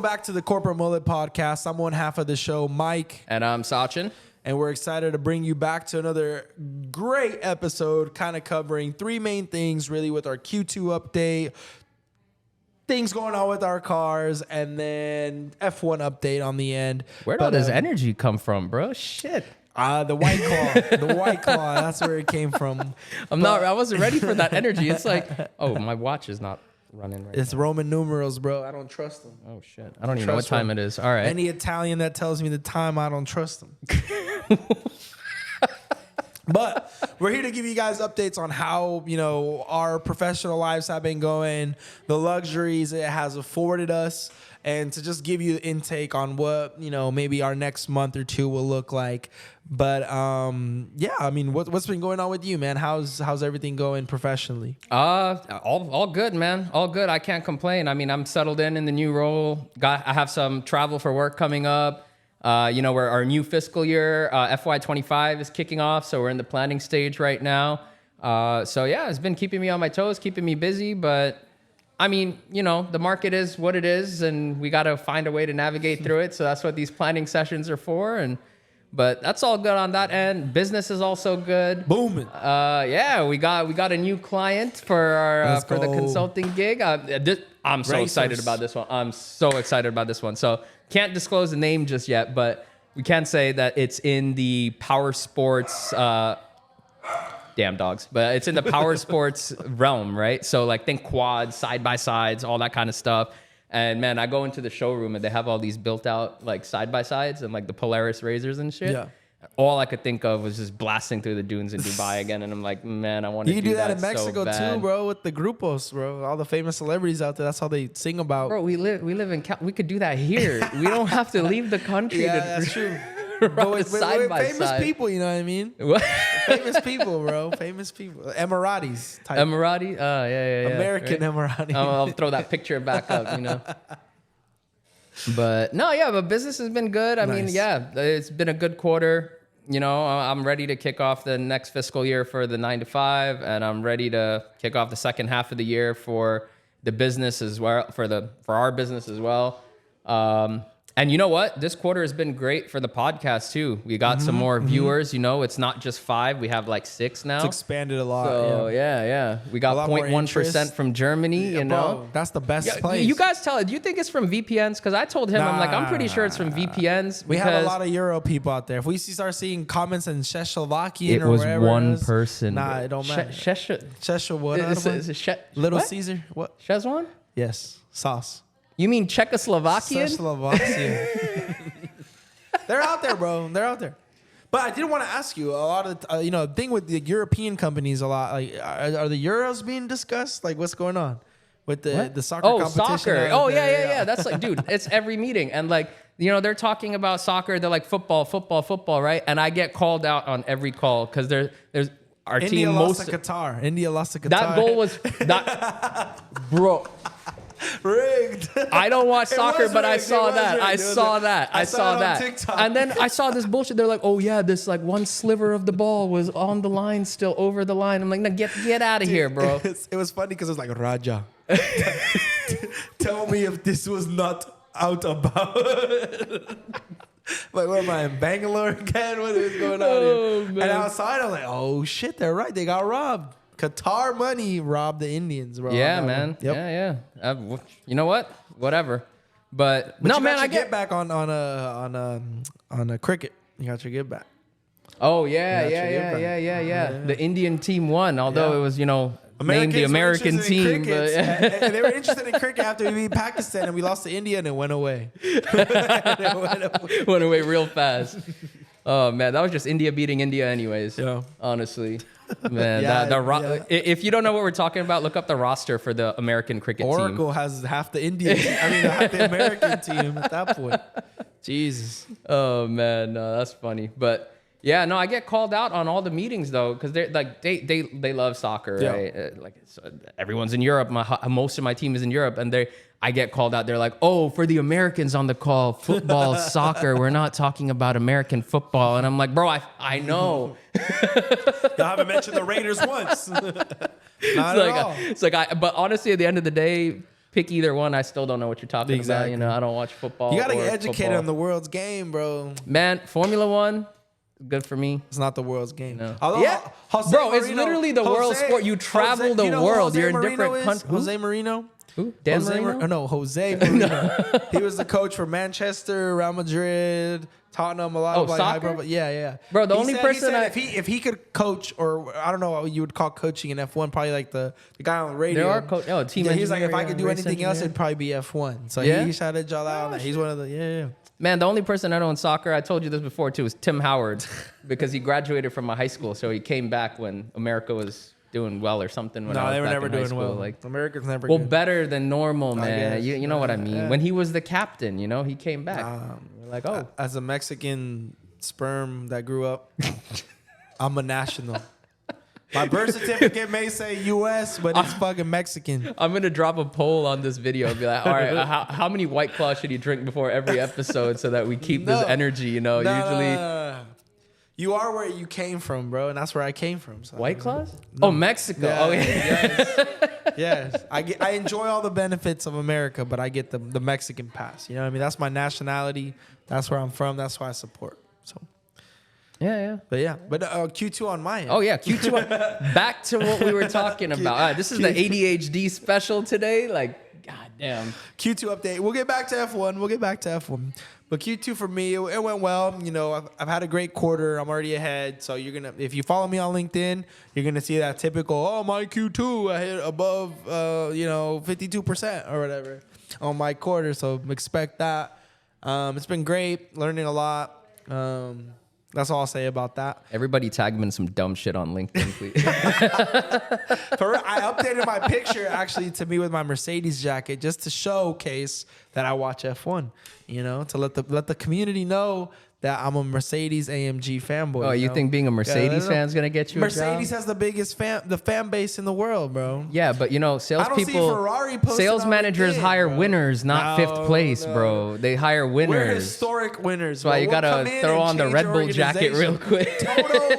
back to the Corporate Mullet Podcast. I'm one half of the show, Mike. And I'm Sachin. And we're excited to bring you back to another great episode, kind of covering three main things, really, with our Q2 update, things going on with our cars, and then F1 update on the end. Where'd all this energy come from, bro? Shit. The White Claw. The White Claw. That's where it came from. I wasn't ready for that energy. It's like, oh, my watch is not running right It's now. Roman numerals, bro. I don't trust them. Oh, shit. I don't even know what time it is. All right. Any Italian that tells me the time, I don't trust them. But we're here to give you guys updates on how, our professional lives have been going, the luxuries it has afforded us, and to just give you the intake on what, maybe our next month or two will look like. But what's been going on with you, man? How's everything going professionally? All good, man. All good. I can't complain. I mean, I'm settled in the new role. I have some travel for work coming up. Where our new fiscal year, FY25 is kicking off. So we're in the planning stage right now. It's been keeping me on my toes, keeping me busy. But I mean, the market is what it is, and we got to find a way to navigate through it. So that's what these planning sessions are for. But that's all good on that end. Business is also good. Booming. We got a new client for our for the consulting gig. I'm so excited about this one. I'm so excited about this one. So can't disclose the name just yet, but we can say that it's in the power sports. Damn dogs, but it's in the power sports realm, right? So like think quads, side by sides, all that kind of stuff. And man, I go into the showroom and they have all these built out like side by sides and like the Polaris razors and shit. Yeah. All I could think of was just blasting through the dunes in Dubai again. And I'm like, man, I want to do that. You can do that in Mexico too, bro, with the grupos, bro. All the famous celebrities out there. That's how they sing about. Bro, we live in we could do that here. We don't have to leave the country. Yeah, that's true. With famous people, you know what I mean? What? Famous people, bro. Famous people. Emiratis type. Emirati? Yeah. American right? Emirati. I'll throw that picture back up, But business has been good. I mean, it's been a good quarter. I'm ready to kick off the next fiscal year for the 9 to 5, and I'm ready to kick off the second half of the year for the business as well, for our business as well. And you know what? This quarter has been great for the podcast too. We got some more viewers. It's not just 5. We have like 6 now. It's expanded a lot. So yeah. We got 0.1% from Germany. Bro, that's the best place. You guys tell it. Do you think it's from VPNs? Because I told him, I'm pretty sure it's from VPNs. We have a lot of Euro people out there. If we start seeing comments in Czechoslovakian or wherever, it was one person. Nah, it don't matter. Czech what? Is it Little what? Caesar? What? Szechuan? Yes. Sauce. You mean Czechoslovakian? Czechoslovakian. They're out there, bro. They're out there. But I did want to ask you, a lot of the thing with the European companies, a lot like are the Euros being discussed? Like what's going on with the soccer competition? Soccer. Oh yeah. That's like, dude, it's every meeting, and like they're talking about soccer. They're like football, right? And I get called out on every call because there's our India team lost to Qatar. India lost to Qatar. That goal was that, bro. Rigged. I don't watch soccer, but I saw that. I saw that. TikTok. And then I saw this bullshit. They're like, oh yeah, this like one sliver of the ball was on the line, still over the line. I'm like, no, get out of here, bro. It was funny because it was like, Raja, tell me if this was not out about. Like, what am I in Bangalore again? What is going on here? Man. And outside, I'm like, oh shit, they're right. They got robbed. Qatar money robbed the Indians, bro. Yeah, man. Yep. Yeah. You know what? Whatever. But no, man. I get back on a cricket. You got your get back. Oh yeah. The Indian team won, although it was named the American team. But and they were interested in cricket after we beat Pakistan and we lost to India and it went away. Went away real fast. Oh man, that was just India beating India, anyways. Yeah. Honestly. Man, if you don't know what we're talking about, look up the roster for the American cricket team. Oracle has half the Indian team. Half the American team at that point. Jesus. Oh man, no, that's funny. But yeah, no, I get called out on all the meetings though, because they're like they love soccer, right? Like everyone's in Europe. Most of my team is in Europe, and I get called out. They're like, oh, for the Americans on the call, football, soccer. We're not talking about American football. And I'm like, bro, I know. Y'all haven't mentioned the Raiders once. Not at all. It's like, but honestly, at the end of the day, pick either one. I still don't know what you're talking about. You know, I don't watch football. You gotta get educated football. on the world's game, bro. Man, Formula One, good for me. It's not the world's game. No. Although, Yeah, Jose bro, Marino, it's literally the world sport. You travel the world. You're in different countries. Jose Marino. Who? Dan Marino? No, Jose Marino. He was the coach for Manchester, Real Madrid, Tottenham, a lot of like soccer? Yeah. Bro, the He only said- person he said if he could coach, or I don't know what you would call coaching in F1, probably like the guy on the radio. There are team Yeah, he's like, engineer, if I could do race anything else, engineer. it'd probably be F1. So Yeah? he shouted y'all out on that. He's one of the yeah. Man, the only person I know in soccer, I told you this before too, is Tim Howard, because he graduated from my high school, so he came back when America was doing well or something. When I No, was they were back never in high doing school. well. Like, America's never well, good. better than normal, man. guess. You know what I mean? Yeah. When he was the captain, you know, he came back. We're like, oh, As a Mexican sperm that grew up, I'm a national. My birth certificate may say U.S., but it's fucking Mexican. I'm gonna drop a poll on this video and be like, all right, how many White Claws should he drink before every episode so that we keep this energy? You know, usually you are where you came from, bro, and that's where I came from. So. White Claws. Oh, Mexico. Yeah, Oh, yeah. yes. I enjoy all the benefits of America, but I get the Mexican pass. You know what I mean? That's my nationality. That's where I'm from. That's why I support. So. Yeah. But Q2 on my end. Oh yeah, Q2. Back to what we were talking about. All right, this is the ADHD special today. Like, goddamn. Q2 update. We'll get back to F1. But Q2 for me, it went well. You know, I've had a great quarter. I'm already ahead. So if you follow me on LinkedIn, you're gonna see that typical. Oh, my Q2, I hit above 52% or whatever on my quarter. So expect that. It's been great, learning a lot. That's all I'll say about that. Everybody tag him in some dumb shit on LinkedIn, please. I updated my picture actually to me with my Mercedes jacket just to showcase that I watch F1. You know, to let the community know that I'm a Mercedes AMG fanboy. Oh, you think being a Mercedes fan is gonna get you Mercedes a job? has the biggest fan base in the world, bro. Yeah, but you know, I don't see salespeople, Ferrari posted sales on managers LinkedIn, hire bro. winners, not fifth place, No. bro. They hire winners. We're historic winners. That's why you We'll come gotta in throw and on the change Red your Bull jacket real organization.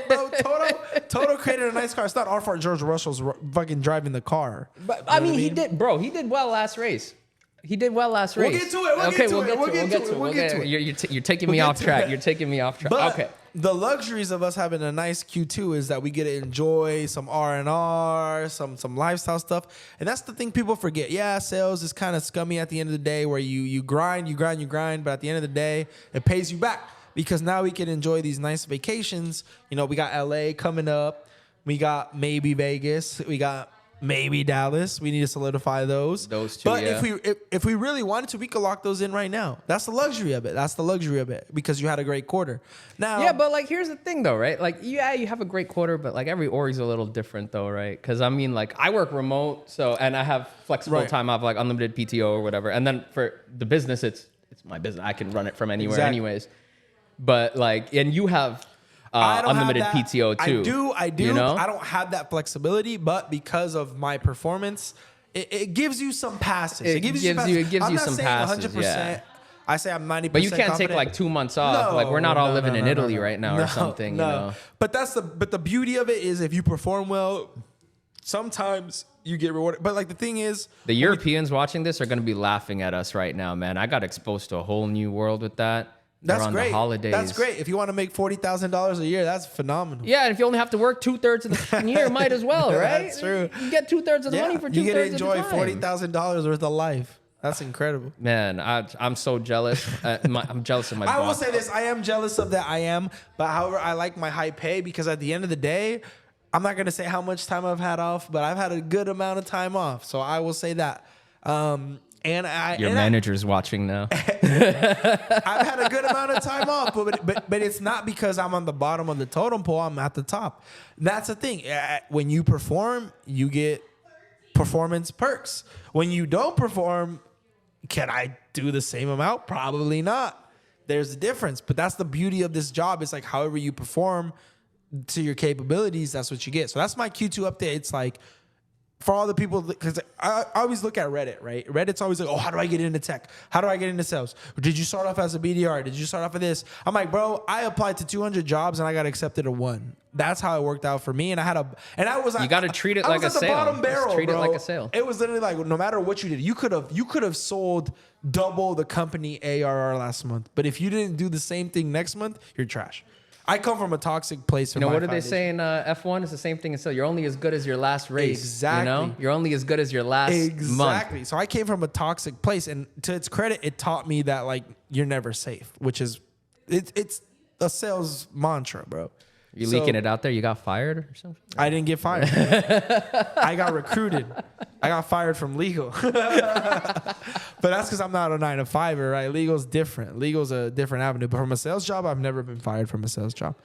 quick. Toto created a nice car. It's not our fault George Russell's fucking driving the car. But I mean, he did well last race. He did well last race. We'll get to it. We'll get to it. You're taking me off track. You're taking me off track. But Okay. the luxuries of us having a nice Q2 is that we get to enjoy some R&R, some lifestyle stuff. And that's the thing people forget. Yeah, sales is kind of scummy at the end of the day where you grind, but at the end of the day, it pays you back because now we can enjoy these nice vacations. You know, we got LA coming up. We got maybe Vegas. We got maybe Dallas. We need to solidify those. Those two, But yeah. if we really wanted to, we could lock those in right now. That's the luxury of it. Because you had a great quarter. Now, Yeah, but like, here's the thing though, right? Like, yeah, you have a great quarter, but like every org's a little different though, right? Because I mean, like, I work remote, and I have flexible Right. time off, like unlimited PTO or whatever. And then for the business, it's my business. I can run it from anywhere, Exactly. anyways. But like, and you have I don't unlimited have that. PTO too. I do. You know? I don't have that flexibility, but because of my performance, it gives you some passes. It gives you some passes, 100%. yeah. I say I'm 90%. But you can't take confident. like 2 months off. Like, we're not all living in Italy right now or something, No. you know? But the beauty of it is if you perform well, sometimes you get rewarded. But like the thing is, The Europeans watching this are going to be laughing at us right now, man. I got exposed to a whole new world with that. that's Around great. the holidays. That's great. If you want to make $40,000 a year, that's phenomenal. Yeah, and if you only have to work 2/3 of the fucking year, might as well, right? That's true. You get 2/3 of the money for 2/3 you get to of the enjoy time. $40,000 worth of life. That's incredible. Man, I'm so jealous. I'm jealous of my I will boss. say this: I am jealous of that. I am, but however, I like my high pay because at the end of the day, I'm not gonna say how much time I've had off, but I've had a good amount of time off. So I will say that. Your manager's watching now. I've had a good amount of time off, but it's not because I'm on the bottom of the totem pole. I'm at the top. That's the thing. When you perform, you get performance perks. When you don't perform, can I do the same amount? Probably not. There's a difference, but that's the beauty of this job. It's like however you perform to your capabilities, that's what you get. So that's my Q2 update. It's like for all the people, because I always look at Reddit, right? Reddit's always like, oh, how do I get into tech? How do I get into sales? Did you start off as a BDR? Did you start off of this? I'm like, bro, I applied to 200 jobs and I got accepted to one. that's how it worked out for me. And I was like, You got to treat it I like was a at the sale. bottom barrel, Just treat bro. it like a sale. It was literally like, no matter what you did, you could have sold double the company ARR last month. But if you didn't do the same thing next month, you're trash. I come from a toxic place. You know, what do they say in F1? It's the same thing as sale. You're only as good as your last race. Exactly. You know? You're only as good as your last month. So I came from a toxic place, and to its credit, it taught me that like you're never safe, which is it's a sales mantra, bro. You leaking it out there? You got fired or something? I didn't get fired. I got recruited. I got fired from legal. But that's because I'm not a 9-to-5er, right? Legal's different. Legal's a different avenue. But from a sales job, I've never been fired from a sales job.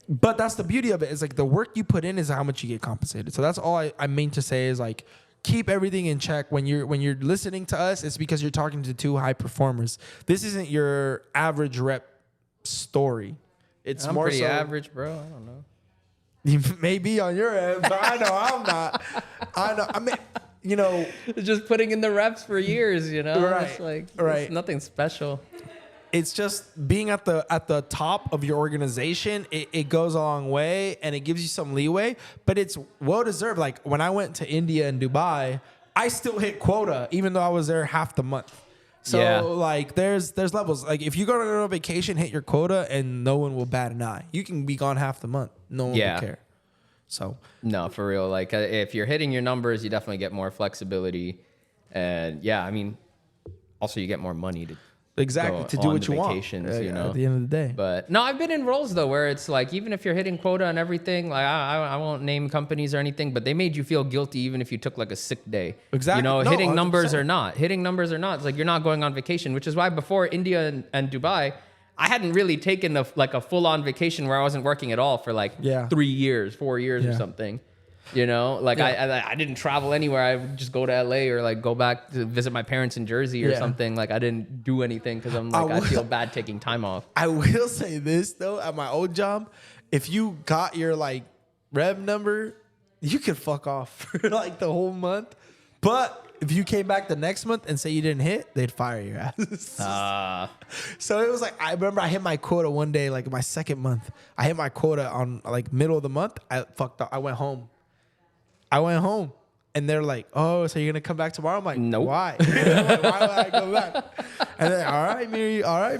But that's the beauty of it. Is like the work you put in is how much you get compensated. So that's all I mean to say is like keep everything in check. When you're listening to us, it's because you're talking to two high performers. This isn't your average rep story. It's I'm more pretty so average, bro. I don't know. You may be on your end, but I know I'm not. I know. I mean, you know, Just putting in the reps for years, you know? Right, It's like, right. It's nothing special. it's just being at the top of your organization. It goes a long way, and it gives you some leeway, but it's well deserved. Like when I went to India and Dubai, I still hit quota, even though I was there half the month. So Yeah. like there's levels. Like if you go on a vacation, hit your quota, and no one will bat an eye. You can be gone half the month. No one will care. So No, for real. Like if you're hitting your numbers, you definitely get more flexibility. And yeah, I mean, also you get more money to exactly go to do on what the you want. vacations, you know? At the end of the day. But no, I've been in roles though where it's like even if you're hitting quota and everything, like I won't name companies or anything, but they made you feel guilty even if you took like a sick day. Exactly. You know, No, hitting numbers 100%. or not, it's like you're not going on vacation, which is why before India and Dubai, I hadn't really taken a full on vacation where I wasn't working at all for like 3 years, 4 years or something. You know, like I didn't travel anywhere. I would just go to LA or like go back to visit my parents in Jersey or something. Like I didn't do anything because I'm like, I feel bad taking time off. I will say this though, at my old job, if you got your like rev number, you could fuck off for like the whole month. But if you came back the next month and say you didn't hit, they'd fire your ass. So it was like, I remember I hit my quota one day, like my second month. I hit my quota on like middle of the month. I fucked up. I went home. And they're like, oh, so you're going to come back tomorrow? I'm like, Nope. Why? I'm like, why would I go back? And then, all right,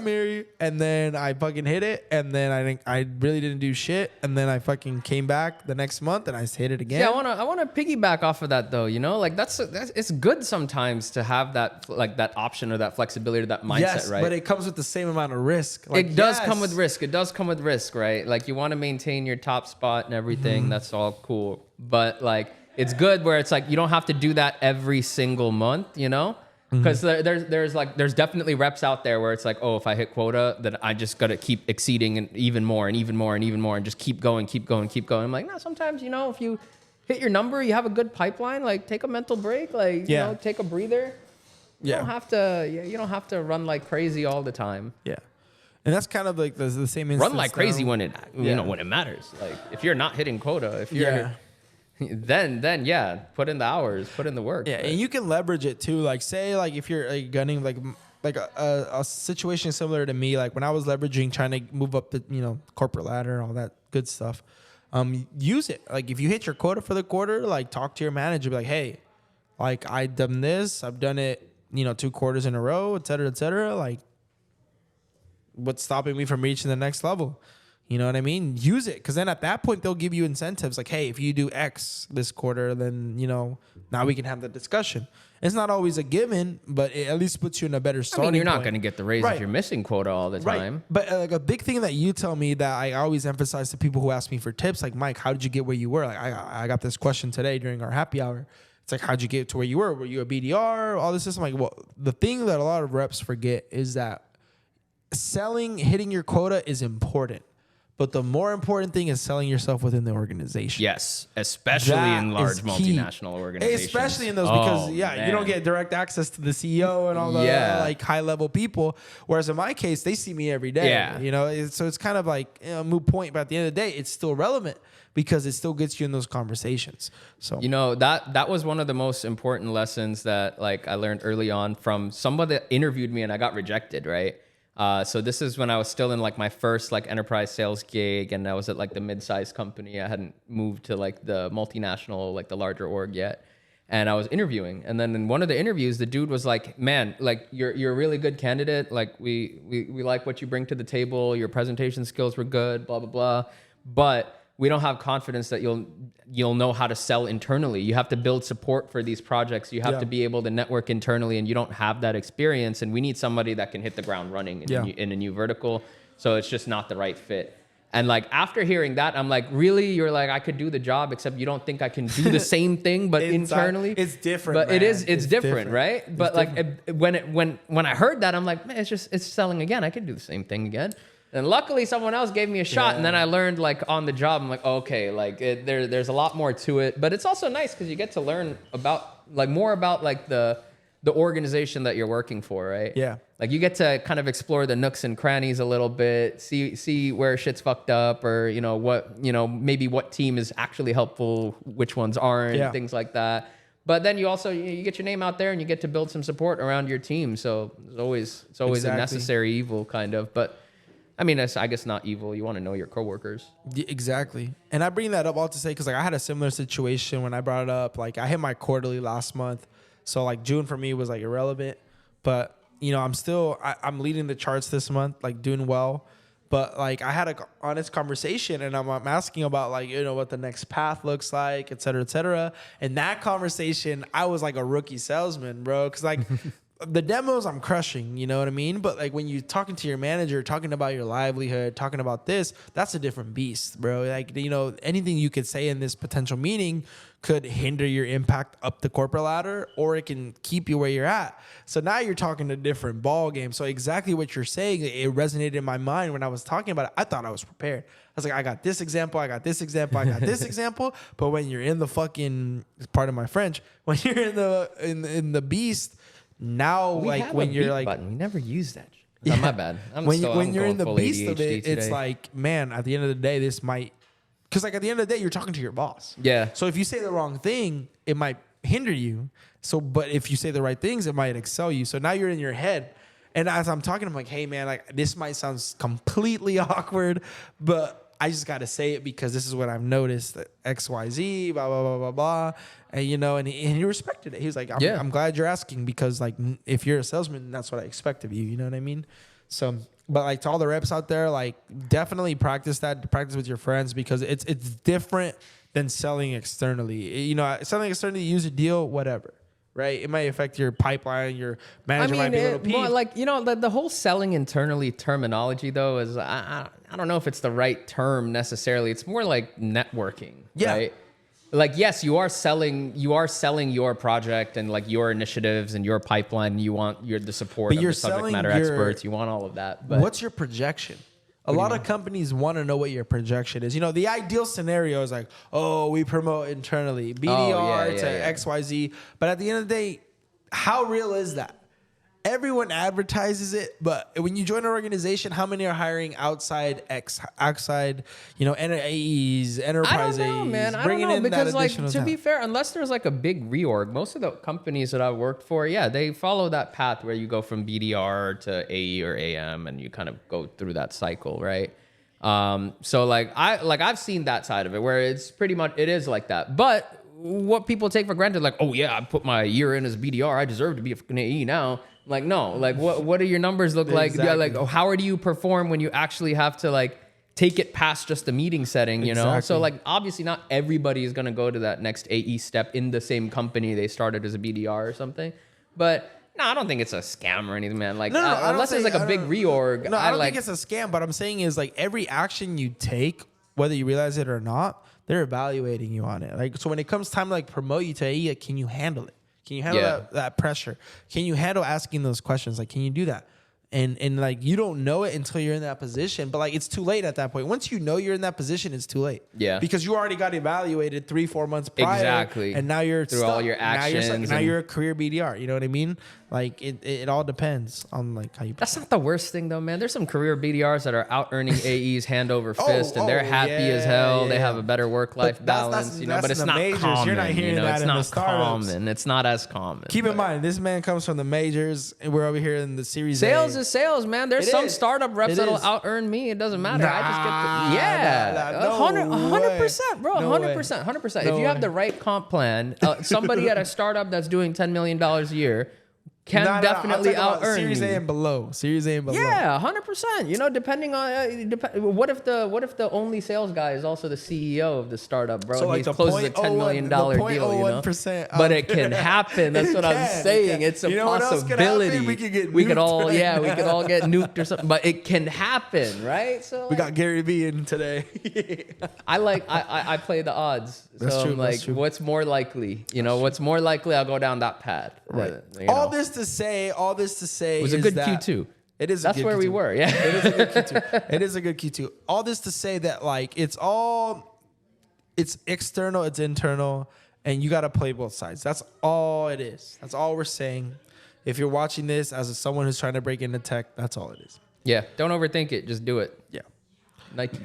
Mary. And then I fucking hit it. And then I really didn't do shit. And then I fucking came back the next month and I hit it again. Yeah, I wanna piggyback off of that though. You know, like that's it's good sometimes to have that like that option or that flexibility, or that mindset, Yes, right? but it comes with the same amount of risk. Like, It does come with risk. It does come with risk, right? Like you want to maintain your top spot and everything. That's all cool. But like it's good where it's like you don't have to do that every single month, you know? Because there's definitely reps out there where it's like, oh, if I hit quota, then I just gotta keep exceeding and even more and even more and even more and just keep going. I'm like, no, sometimes, you know, if you hit your number, you have a good pipeline, like take a mental break, like you know, take a breather. You don't have to run like crazy all the time. Yeah. And that's kind of like the same instance. Run like crazy now. when it when it matters. Like if you're not hitting quota, if you're then yeah, put in the hours, put in the work. Yeah, and you can leverage it too. Like say like if you're like gunning like a situation similar to me, like when I was leveraging trying to move up the corporate ladder, all that good stuff. Use it. Like if you hit your quota for the quarter, like talk to your manager, be like, hey, like I've done this, I've done it, 2 quarters in a row, et cetera, et cetera. Like what's stopping me from reaching the next level? You know what I mean? Use it. Because then at that point, they'll give you incentives. Like, hey, if you do X this quarter, then, now we can have the discussion. It's not always a given, but it at least puts you in a better starting point. You're not going to get the raise if you're missing quota all the time. Right. But like a big thing that you tell me that I always emphasize to people who ask me for tips, like, Mike, how did you get where you were? Like, I got this question today during our happy hour. It's like, how'd you get to where you were? Were you a BDR? All this. I'm like, well, the thing that a lot of reps forget is that hitting your quota is important. But the more important thing is selling yourself within the organization. Yes, especially in large multinational organizations. Especially in those because, you don't get direct access to the CEO and all the like high-level people. Whereas in my case, they see me every day. Yeah. So it's kind of like a moot point. But at the end of the day, it's still relevant because it still gets you in those conversations. So that was one of the most important lessons that like I learned early on from somebody that interviewed me and I got rejected, right? So this is when I was still in like my first like enterprise sales gig, and I was at like the mid-sized company. I hadn't moved to like the multinational, like the larger org yet. And I was interviewing, and then in one of the interviews, the dude was like, "Man, like you're a really good candidate. Like we like what you bring to the table. Your presentation skills were good, blah blah blah. But we don't have confidence that you'll know how to sell internally. You have to build support for these projects. You have to be able to network internally, and you don't have that experience. And we need somebody that can hit the ground running in a new vertical. So it's just not the right fit." And like after hearing that, I'm like, really? You're like, I could do the job, except you don't think I can do the same thing, but internally, it's different. But man. it's different, right? But like when I heard that, I'm like, man, it's selling again. I could do the same thing again. And luckily, someone else gave me a shot, and then I learned like on the job. I'm like, okay, like there's a lot more to it, but it's also nice because you get to learn about like more about like the organization that you're working for, right? Yeah. Like you get to kind of explore the nooks and crannies a little bit, see where shit's fucked up, or maybe what team is actually helpful, which ones aren't, things like that. But then you also you get your name out there, and you get to build some support around your team. So it's always a necessary evil, kind of. But I mean, I guess not evil. You want to know your coworkers. Yeah, exactly. And I bring that up all to say because like I had a similar situation when I brought it up. Like I hit my quarterly last month, so like June for me was like irrelevant. But I'm leading the charts this month, like doing well. But like I had an honest conversation, and I'm asking about like what the next path looks like, et cetera, et cetera. And that conversation, I was like a rookie salesman, bro, because like. The demos I'm crushing, you know what I mean? But like when you're talking to your manager, talking about your livelihood, talking about this, that's a different beast, bro. Like, anything you could say in this potential meeting could hinder your impact up the corporate ladder, or it can keep you where you're at. So now you're talking a different ball game. So exactly what you're saying, it resonated in my mind when I was talking about it. I thought I was prepared. I was like, I got this example, I got this example, I got this example. But when you're in the fucking, pardon my French, when you're in the beast, now, when you're like, button. We never use that. Yeah. My bad. When you're in the beast ADHD of it, today. it's like, man, at the end of the day, this might, because like at the end of the day, you're talking to your boss. Yeah. So if you say the wrong thing, it might hinder you. So, but if you say the right things, it might excel you. So now you're in your head. And as I'm talking, I'm like, hey man, like this might sound completely awkward, but I just got to say it because this is what I've noticed, that X, Y, Z, blah, blah, blah, blah, blah. And, and he respected it. He was like, I'm glad you're asking because, like, if you're a salesman, that's what I expect of you. You know what I mean? So, but, like, to all the reps out there, like, definitely practice with your friends because it's different than selling externally. Selling externally, use a deal, whatever. Right, it might affect your pipeline. Your manager might be a little peeved. More like the whole selling internally terminology though is I don't know if it's the right term necessarily. It's more like networking, right? Like yes, you are selling your project and like your initiatives and your pipeline. You want the support of the subject matter experts. You want all of that. But what's your projection? A lot of companies want to know what your projection is. The ideal scenario is like, oh, we promote internally, BDR to XYZ. But at the end of the day, how real is that? Everyone advertises it, but when you join an organization, how many are hiring outside AEs, enterprise AEs? I don't know, man. I don't know because, like, to be fair, unless there's like a big reorg, most of the companies that I've worked for, they follow that path where you go from BDR to AE or AM, and you kind of go through that cycle, right? So I've seen that side of it where it's pretty much it is like that, but what people take for granted, like, oh yeah, I put my year in as BDR, I deserve to be a fucking AE now. Like, no, like what do your numbers look like? Exactly. Yeah, like how do you perform when you actually have to like take it past just the meeting setting, Exactly. So like obviously not everybody is gonna go to that next AE step in the same company they started as a BDR or something. But no, I don't think it's a scam or anything, man. Like unless there's like a big reorg. No, I don't think it's a scam, but I'm saying is like every action you take, whether you realize it or not, they're evaluating you on it. Like so when it comes time to like promote you to AE, like, can you handle it? Can you handle that pressure? Can you handle asking those questions? Like, can you do that? And like, you don't know it until you're in that position, but like, it's too late at that point. Once you know you're in that position, it's too late. Yeah. Because you already got evaluated 3-4 months prior. Exactly. And now you're through stuck. all your actions. Now you're a career BDR. You know what I mean? Like it all depends on like how you. That's not the worst thing though, man. There's some career BDRs that are out earning AEs hand over fist, and they're happy as hell. They have a better work-life balance, you know. But it's not common. You're not hearing that it's in not the startups. common. It's not as common. Keep in mind, this man comes from the majors, and we're over here in the Series Sales A. is sales, man. There's some startup reps that'll out earn me. It doesn't matter. I just get the 100%, bro. 100%. If you have the right comp plan, somebody at a startup that's doing $10 million a year can definitely out earn Series you. A and below. Series A and below. Yeah, 100%. You know, depending on what if the only sales guy is also the CEO of the startup, bro? So and like he closes a $10 million deal, you know. But it can happen. That's what I'm saying. It's a possibility. We could get we could all get nuked or something. But it can happen, right? So we got Gary Vee in today. I play the odds. That's so true. I'm like, that's true. what's more likely? You know, what's more likely? I'll go down that path. Right. You know. All this to say, it was a good Q2. It is. That's where we were. Yeah. It is a good Q2. It is a good Q2. All this to say that like it's external, it's internal, and you got to play both sides. That's all it is. That's all we're saying. If you're watching this as someone who's trying to break into tech, that's all it is. Yeah. Don't overthink it. Just do it. Yeah. Nike.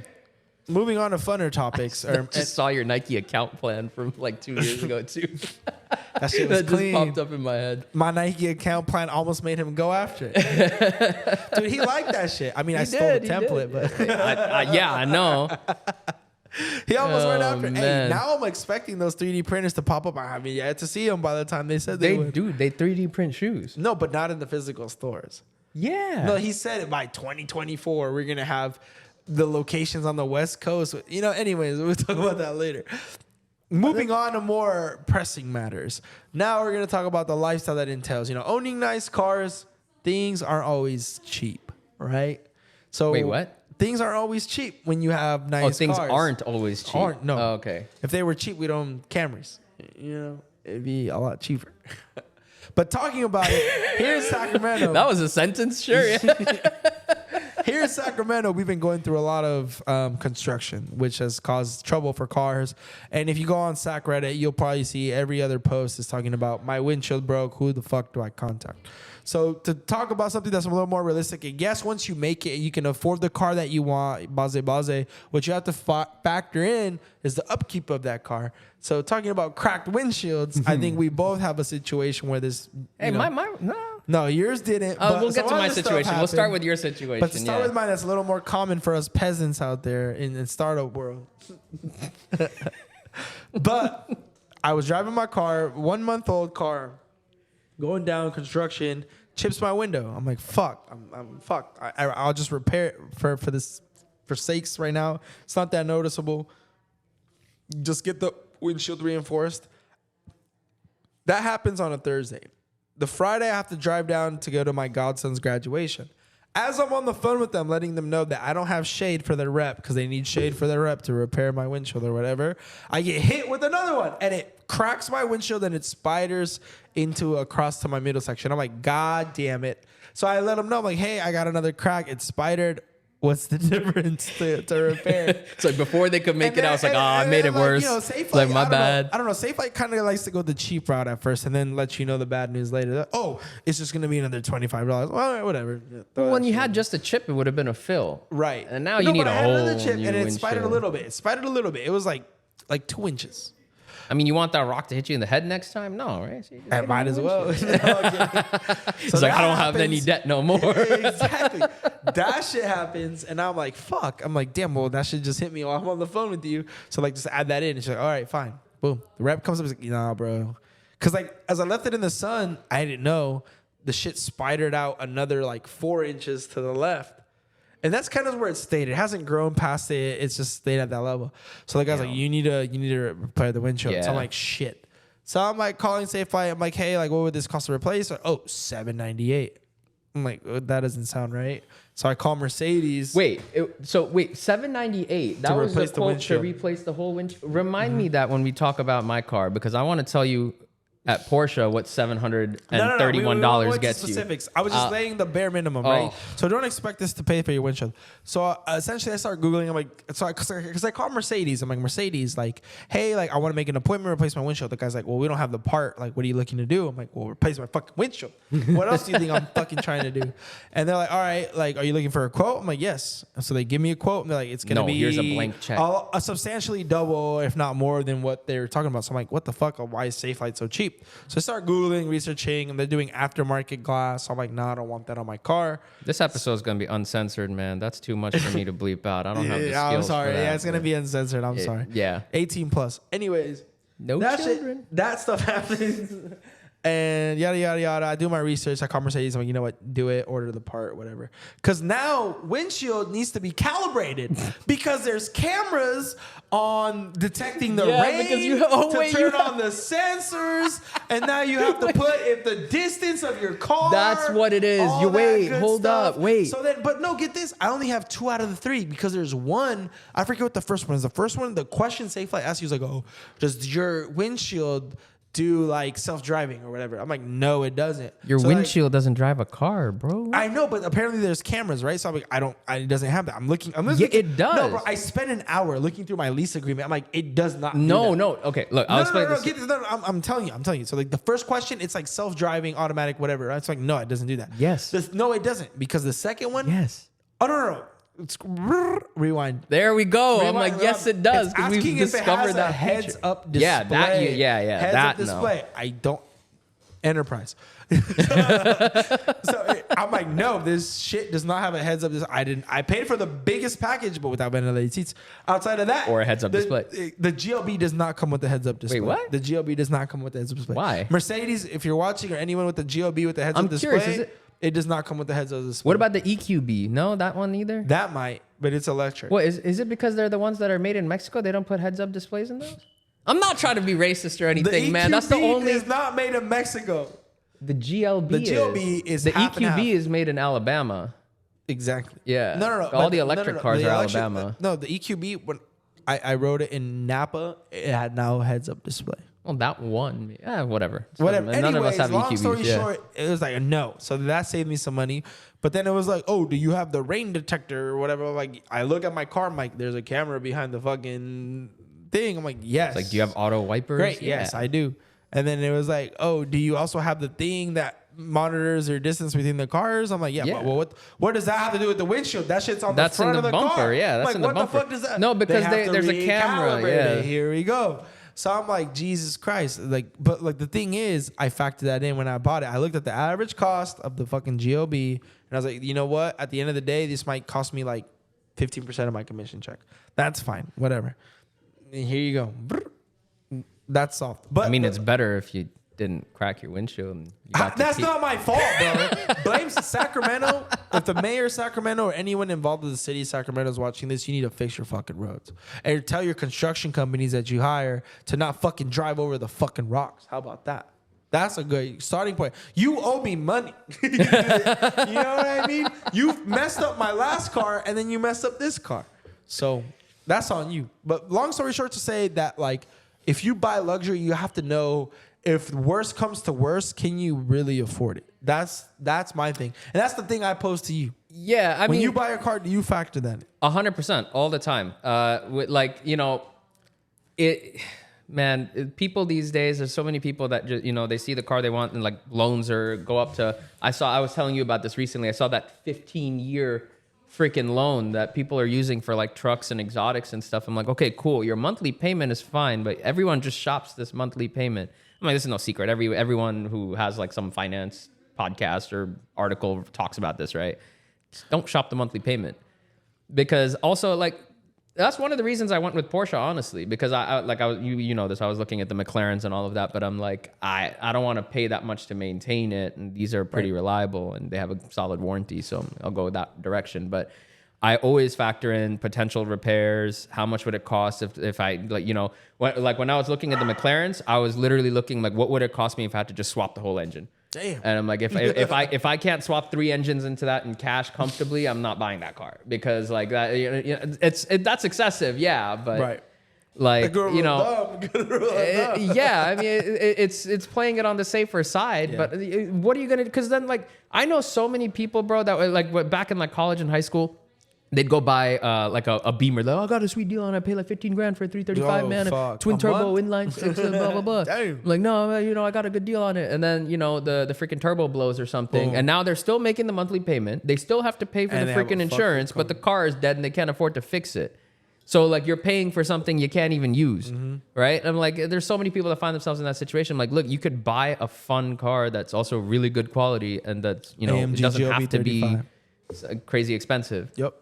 Moving on to funner topics. I just saw your Nike account plan from like 2 years ago too. That shit was clean. Just popped up in my head. My Nike account plan almost made him go after it. Dude, he liked that shit. I mean, I stole the template, but yeah, I know. He almost went after it. Hey, Man. now I'm expecting those 3D printers to pop up. I haven't yet to see them by the time they said they would. They 3D print shoes. No, but not in the physical stores. Yeah. No, he said it by 2024, we're going to have the locations on the West Coast. You know, anyways, we'll talk about that later. Moving on to more pressing matters. Now we're going to talk about the lifestyle that entails. You know, owning nice cars, things aren't always cheap, right? So Wait, what? Things aren't always cheap when you have nice cars. Oh, things aren't always cheap. No. Oh, okay. If they were cheap, we'd own Camrys. You know, it'd be a lot cheaper. But talking about it, here in Sacramento. That was a sentence? Sure, yeah. Here in Sacramento, we've been going through a lot of construction, which has caused trouble for cars. And if you go on Sac Reddit, you'll probably see every other post is talking about my windshield broke. Who the fuck do I contact? So to talk about something that's a little more realistic, and yes, once you make it, you can afford the car that you want, base. What you have to factor in is the upkeep of that car. So talking about cracked windshields, I think we both have a situation where this. Hey, No, yours didn't. We'll get to my situation. We'll start with your situation. But to start with mine, that's a little more common for us peasants out there in startup world. But I was driving my car, 1 month old car, going down construction, chips my window. I'm like, fuck. I'm fucked. I'll just repair it for sakes right now. It's not that noticeable. Just get the windshield reinforced. That happens on a Thursday. The Friday, I have to drive down to go to my godson's graduation. As I'm on the phone with them, letting them know that I don't have shade for their rep because they need shade for their rep to repair my windshield or whatever, I get hit with another one, and it cracks my windshield and it spiders across to my middle section. I'm like, God damn it. So I let them know, I'm like, hey, I got another crack. It spidered. What's the difference to repair? It's like before they could make it, I was like, I made it worse. You know, Safe like, my bad. I don't know. Safe Light kind of likes to go the cheap route at first and then let you know the bad news later. Oh, it's just going to be another $25. Well, whatever. Well, when you had just a chip, it would have been a fill. Right. And now you need a whole new chip, and it windshield. spidered a little bit. It was like 2 inches. I mean, you want that rock to hit you in the head next time? No, right? So I might as well. It's like, I don't have any debt no more. Exactly. That shit happens, and I'm like, fuck. I'm like, damn, well, that shit just hit me while I'm on the phone with you. So, like, just add that in. And she's like, all right, fine. Boom. The rep comes up and is like, nah, bro. Because, like, as I left it in the sun, I didn't know the shit spidered out another, 4 inches to the left. And that's kind of where it stayed. It hasn't grown past it. It's just stayed at that level. So the guy's like, you need to repair the windshield. Yeah. So I'm like, shit. So I'm like calling Safe Flight. I'm like, hey, what would this cost to replace? Like, oh, $798. I'm like, that doesn't sound right. So I call Mercedes. Wait, $798. That was the quote to replace the whole windshield. Remind me that when we talk about my car, because I want to tell you at Porsche what $731 went to gets you. specifics. I was just laying the bare minimum, right? So don't expect this to pay for your windshield. So essentially, I start Googling. I'm like, because I call Mercedes. I'm like, Mercedes, like, hey, like, I want to make an appointment, replace my windshield. The guy's like, well, we don't have the part. Like, what are you looking to do? I'm like, well, replace my fucking windshield. What else do you think I'm fucking trying to do? And they're like, all right, like, are you looking for a quote? I'm like, yes. And so they give me a quote, and they're like, it's gonna be here's a blank check. A substantially double, if not more, than what they're talking about. So I'm like, what the fuck? Why is Safelite so cheap? So I start Googling, researching, and they're doing aftermarket glass. So I'm like, nah, I don't want that on my car. This episode is going to be uncensored, man. That's too much for me to bleep out. I don't have the skills I'm sorry. for that. Yeah, it's going to be uncensored. I'm sorry. Yeah. 18 plus. Anyways. No that children. That stuff happens. And yada, yada, yada. I do my research. I call Mercedes. I'm like, you know what? Do it. Order the part, whatever. Because now windshield needs to be calibrated because there's cameras on detecting the rain because you turn on the sensors. And now you have to put if the distance of your car. That's what it is. You wait. Hold up. Wait. So then, but no, get this. I only have 2 out of the 3 because there's one. I forget what the first one is. The first one, the question Safelite asked you was like, oh, does your windshield do like self-driving or whatever? I'm like, no, it doesn't. Your windshield doesn't drive a car, bro. I know, but apparently there's cameras, right? So I'm like, it doesn't have that. I'm looking. Yeah, it does. No, bro, I spent an hour looking through my lease agreement. I'm like, it does not. No. Okay, look, I'll explain this. Get this. No, I'm telling you. So like the first question, it's like self-driving, automatic, whatever. Right? It's like, no, it doesn't do that. Yes. No, it doesn't, because the second one. Yes. Oh no. It's rewind. There we go. Rewind, I'm like, yes, it does. Because we've discovered that heads-up display. Yeah, yeah. Heads-up display. No. I don't. Enterprise. So I'm like, no, this shit does not have a heads-up display. I paid for the biggest package, but without ventilated seats. Outside of that, or a heads-up display. The GLB does not come with the heads-up display. Wait, what? The GLB does not come with the heads-up display. Why? Mercedes, if you're watching, or anyone with the GLB with the heads-up display, curious, it does not come with the heads-up display. What about the EQB? No, that one either? That might, but it's electric. What, is it because they're the ones that are made in Mexico? They don't put heads-up displays in those? I'm not trying to be racist or anything, man. That's the only... is not made in Mexico. The GLB The GLB is the half and half. EQB is made in Alabama. Exactly. Yeah. No. All the electric cars are Alabama. No, the EQB, when I rode it in Napa, it had no heads-up display. Well, that one. Yeah, whatever. Whatever. None of us have long EQBs. story short, it was like a no. So that saved me some money. But then it was like, oh, do you have the rain detector or whatever? Like, I look at my car, I'm like, there's a camera behind the fucking thing. I'm like, yes. It's like, do you have auto wipers? Great. Yeah. Yes, I do. And then it was like, oh, do you also have the thing that monitors your distance between the cars? I'm like, yeah. Well, what does that have to do with the windshield? That shit's on the front of the bumper. car. Yeah, that's like, in the what bumper. The fuck does that? No, because there's a camera. Yeah. Here we go. So I'm like, Jesus Christ. But the thing is, I factored that in when I bought it. I looked at the average cost of the fucking GLB, and I was like, you know what? At the end of the day, this might cost me like 15% of my commission check. That's fine. Whatever. And here you go. That's soft. But I mean, it's better if you didn't crack your windshield. And that's not my fault, bro. Blame Sacramento. If the mayor of Sacramento or anyone involved with the city of Sacramento is watching this, you need to fix your fucking roads. And tell your construction companies that you hire to not fucking drive over the fucking rocks. How about that? That's a good starting point. You owe me money. You know what I mean? You messed up my last car, and then you messed up this car. So that's on you. But long story short, to say that, like, if you buy luxury, you have to know, if worst comes to worst, can you really afford it? That's my thing. And that's the thing I pose to you. Yeah, I mean, when you buy a car, do you factor that in? 100% all the time. People these days, there's so many people that just, they see the car they want and like loans or go up to, I was telling you about this recently. I saw that 15-year freaking loan that people are using for like trucks and exotics and stuff. I'm like, okay, cool. Your monthly payment is fine, but everyone just shops this monthly payment. I'm like, this is no secret. Everyone who has like some finance podcast or article talks about this, right? Just don't shop the monthly payment, because also like that's one of the reasons I went with Porsche, honestly, because I was looking at the McLarens and all of that, but I'm like, I don't want to pay that much to maintain it, and these are pretty reliable and they have a solid warranty, so I'll go that direction. But I always factor in potential repairs. How much would it cost if I when I was looking at the McLarens, I was literally looking like, what would it cost me if I had to just swap the whole engine? Damn. And I'm like, if I can't swap 3 engines into that in cash comfortably, I'm not buying that car, because like that, that's excessive. Yeah, but right. Like, you know, yeah, I mean, it's playing it on the safer side, but what are you going to, because then like, I know so many people, bro, that were like back in like college and high school, they'd go buy like a Beamer. Like, oh, I got a sweet deal and I pay like 15 grand for a 335, man. A twin turbo inline six, blah, blah, blah. Damn. Like, no, you know, I got a good deal on it. And then, you know, the freaking turbo blows or something. And now they're still making the monthly payment. They still have to pay for the freaking insurance, but the car is dead and they can't afford to fix it. So like you're paying for something you can't even use, right? I'm like, there's so many people that find themselves in that situation. I'm like, look, you could buy a fun car that's also really good quality and that's, you know, AMG it doesn't have to be GLB crazy expensive. Yep.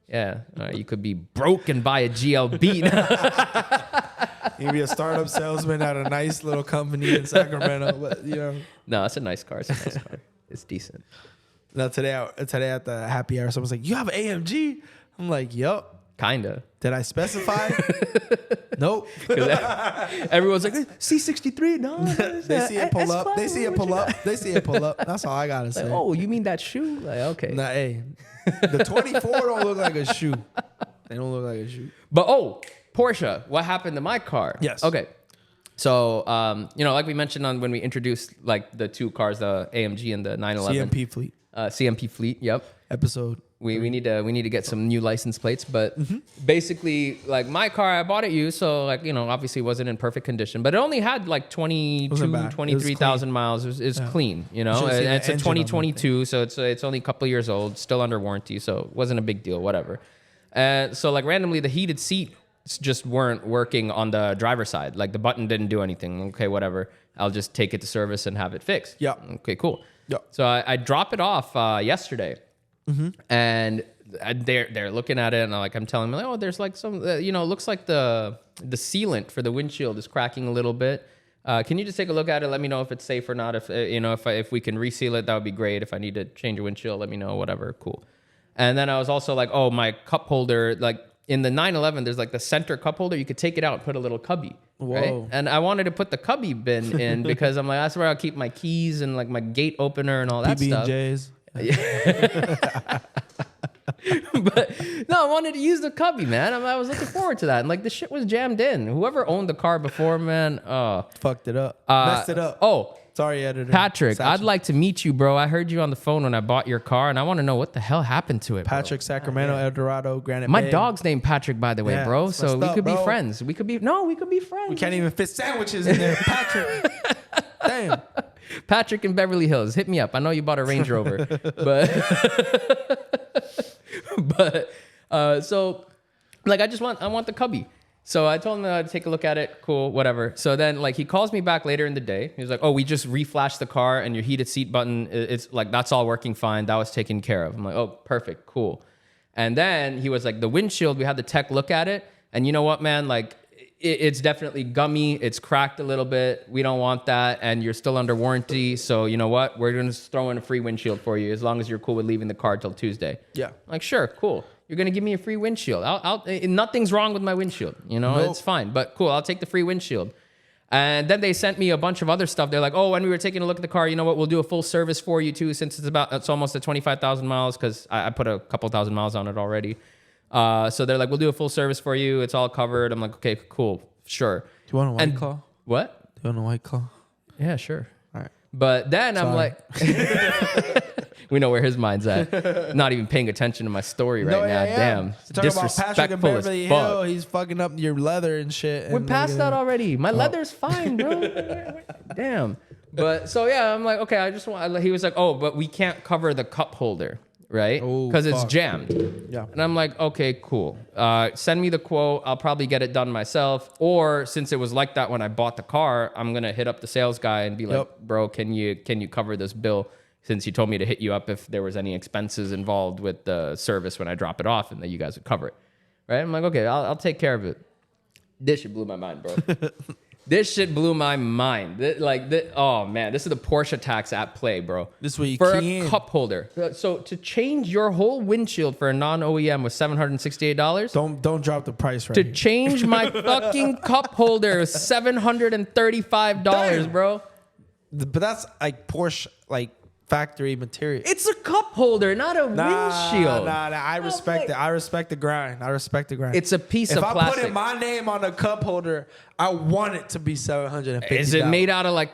Yeah, you could be broke and buy a GLB. You can be a startup salesman at a nice little company in Sacramento, but you know. No, it's a nice car. It's a nice car. It's decent. Now today at the happy hour, someone's like, "You have an AMG?" I'm like, "Yup." Kinda. Did I specify? Nope. Everyone's like, C63? No. They see it pull up. They see it pull up. They see it pull up. That's all I gotta say. Like, oh, you mean that shoe? Like, okay. Nah, hey, the 24 don't look like a shoe. They don't look like a shoe. But Porsche. What happened to my car? Yes. Okay. So, you know, like we mentioned on when we introduced like the two cars, the AMG and the 911. CMP fleet. CMP fleet. Yep. Episode. We need to get some new license plates, but basically, like my car, I bought it used, so like, you know, obviously wasn't in perfect condition, but it only had like 23,000 miles. It was clean, you know, and it's a 2022, so it's only a couple of years old, still under warranty, so it wasn't a big deal, whatever. So like randomly, the heated seats just weren't working on the driver's side, like the button didn't do anything. Okay, whatever. I'll just take it to service and have it fixed. Yeah. Okay, cool. Yeah. So I drop it off yesterday. And they're looking at it, and I'm telling them, like, oh, there's like some, you know, it looks like the sealant for the windshield is cracking a little bit. Can you just take a look at it? Let me know if it's safe or not. If you know, if we can reseal it, that would be great. If I need to change a windshield, let me know. Whatever, cool. And then I was also like, oh, my cup holder, like in the 911, there's like the center cup holder. You could take it out and put a little cubby. Whoa. Right? And I wanted to put the cubby bin in because I'm like, that's where I'll keep my keys and like my gate opener and all that stuff. PB&Js. But no, I wanted to use the cubby, man. I was looking forward to that, and like the shit was jammed in. Whoever owned the car before, man, fucked it up, messed it up. Oh, sorry, editor Patrick, Satchel. I'd like to meet you, bro. I heard you on the phone when I bought your car, and I want to know what the hell happened to it. Patrick, bro. Sacramento, El Dorado, Granite My Bay. dog's named Patrick, by the way, Yeah, bro. it's So messed we up, could be bro. friends. We could be friends. We can't even fit sandwiches in there, Patrick. Damn. Patrick in Beverly Hills, hit me up. I know you bought a Range Rover, so like I want the cubby. So I told him to take a look at it. Cool, whatever. So then like he calls me back later in the day. He was like, oh, we just reflashed the car and your heated seat button, it's like, that's all working fine. That was taken care of. I'm like, oh, perfect, cool. And then he was like, the windshield, we had the tech look at it. And you know what, man, like it's definitely gummy. It's cracked a little bit. We don't want that. And you're still under warranty. So you know what? We're going to throw in a free windshield for you as long as you're cool with leaving the car till Tuesday. Yeah. I'm like, sure, cool. You're going to give me a free windshield. Nothing's wrong with my windshield. You know, Nope. It's fine. But cool, I'll take the free windshield. And then they sent me a bunch of other stuff. They're like, oh, when we were taking a look at the car, you know what? We'll do a full service for you too, since it's almost at 25,000 miles because I put a couple thousand miles on it already. So they're like, we'll do a full service for you. It's all covered. I'm like, okay, cool. Sure. Do you want a White Claw? What? Do you want a White Claw? Yeah, sure. All right. But then I'm Sorry. like, we know where his mind's at. Not even paying attention to my story right now. Damn. Talking about Patrick and Disrespectful as Beverly fuck. Hill, he's fucking up your leather and shit. We're and past that already. My leather's Oh. fine, bro. Damn. But so yeah, I'm like, okay, I just want. He was like, oh, but we can't cover the cup holder, right? Oh, Because it's fuck. jammed. Yeah. And I'm like, okay, cool. Send me the quote. I'll probably get it done myself. Or since it was like that when I bought the car, I'm gonna hit up the sales guy and be like, Yep. bro, can you cover this bill? Since you told me to hit you up if there was any expenses involved with the service when I drop it off, and that you guys would cover it, right? I'm like, okay, I'll take care of it. This shit blew my mind, bro. This shit blew my mind. Oh man, this is the Porsche tax at play, bro. This is what you for key a in. cup holder. So to change your whole windshield for a non-OEM was $768. Don't drop the price right To here. change my fucking cup holder was $735, Damn. bro. But that's like Porsche, like factory material. It's a cup holder, not a windshield. Nah. I respect it. I respect the grind. It's a piece of If I plastic. put my name on a cup holder, I want it to be $750. Is it made out of like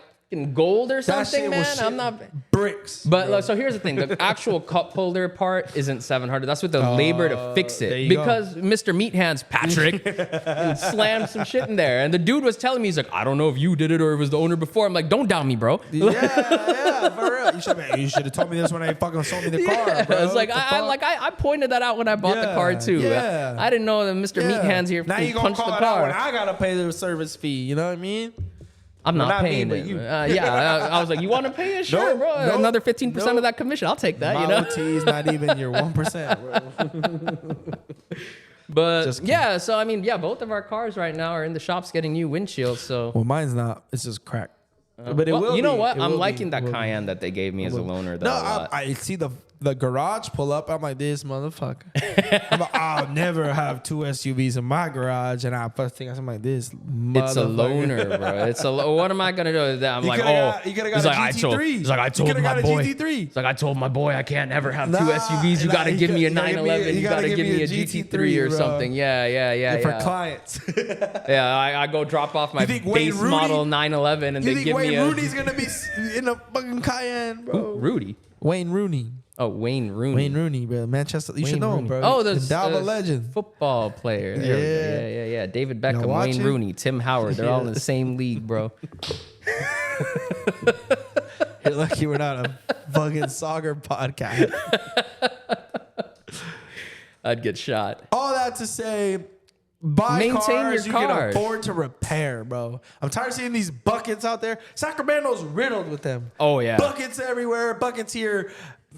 gold or That something, shit man? was I'm not. bricks. But look, so here's the thing: the actual cup holder part isn't 700. That's with the labor to fix there it. you Because Mr. Meat Hands Patrick slammed some shit in there, and the dude was telling me, he's like, I don't know if you did it or it was the owner before. I'm like, don't doubt me, bro. Yeah, for real. You should have told me this when they fucking sold me the car, bro. It's like I pointed that out when I bought the car too. Yeah. I didn't know that Mr. Meat Hands here Now you gonna punched call the it out when car. I gotta pay the service fee. You know what I mean? I'm Well, not not me, paying but it. you. I was like, you want to pay it? Sure, Nope, bro. nope, Another 15% nope. of that commission. I'll take that. My You know. OT is not even your 1%, bro. But Just kidding. yeah, so I mean, yeah, both of our cars right now are in the shops getting new windshields. So, Well, mine's not. It's just cracked. But it well, will. you know be. what? It I'm will liking be. that It will be. Cayenne that they gave me as a loaner. Though, No, a lot. I see the garage pull up. I'm like, this motherfucker. I'm like, I'll never have two SUVs in my garage. And I first thing I'm like, this motherfucker. It's a loaner, bro. It's a. What am I gonna do? I'm You like, coulda oh, got- you coulda got he's a like, I told, GT3. he's like, I You told coulda my got a boy. GT3. He's like, I told my boy, I can't never have two Nah, SUVs. You nah, gotta you give me a gotta give me a- 911. You gotta give me a GT3 or bro. something. Yeah. For clients. Yeah, I go drop off my think Wayne base Rooney- model 911 and You they think give Wayne me a Rooney's gonna be in a fucking Cayenne, bro? Rudy. Wayne Rooney. Oh, Wayne Rooney. Wayne Rooney, bro. Manchester. You should Wayne know him, Rooney. bro. Oh, the the Dalva legend. football player. There we go. Yeah. David Beckham, Wayne watching? Rooney, Tim Howard. They're all in the same league, bro. You're lucky we're not a fucking soccer podcast. I'd get shot. All that to say, buy Maintain cars your you cars. can afford to repair, bro. I'm tired of seeing these buckets out there. Sacramento's riddled with them. Oh, yeah. Buckets everywhere. Buckets here.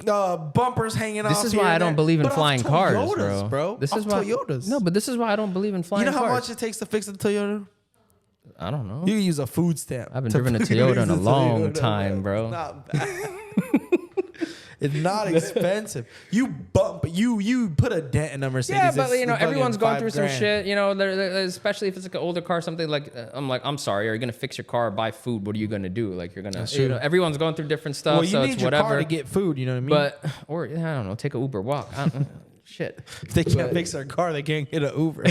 Bumpers hanging off. This is here why I and don't there. believe in But off flying cars, Toyotas, bro. This Off is why Toyotas. No, but this is why I don't believe in flying You know how cars. much it takes to fix a Toyota? I don't know. You can use a food stamp. I haven't to driven a fix Toyota in a a long Toyota, time, bro. It's not bad. It's not expensive. You put a dent in a Mercedes. Yeah, but it's you know, fucking everyone's going through some $5,000. shit. You know, especially if it's like an older car, something like. I'm like, I'm sorry. Are you gonna fix your car, or buy food? What are you gonna do? Like, you're gonna. You know, everyone's going through different stuff, Well, you so need it's your whatever. car to get food. You know what I mean? But or I don't know, take an Uber, walk. I don't, shit. if they can't fix their car, they can't get an Uber.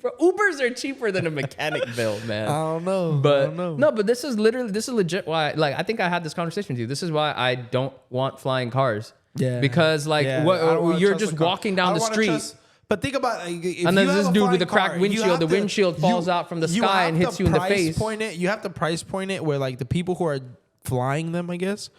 Bro, Ubers are cheaper than a mechanic bill, man. I don't know. But I don't know. no, but this is legit why. Like, I think I had this conversation with you. This is why I don't want flying cars. Yeah. Because like, Yeah, I don't wanna you're trust just the car. walking I down don't the wanna street. trust- but think about if And then you this have a dude with flying a cracked car, you windshield, have the to- windshield falls out from the you sky have and to hits you in the price face. Point it. You have to price point it where like the people who are flying them, I guess,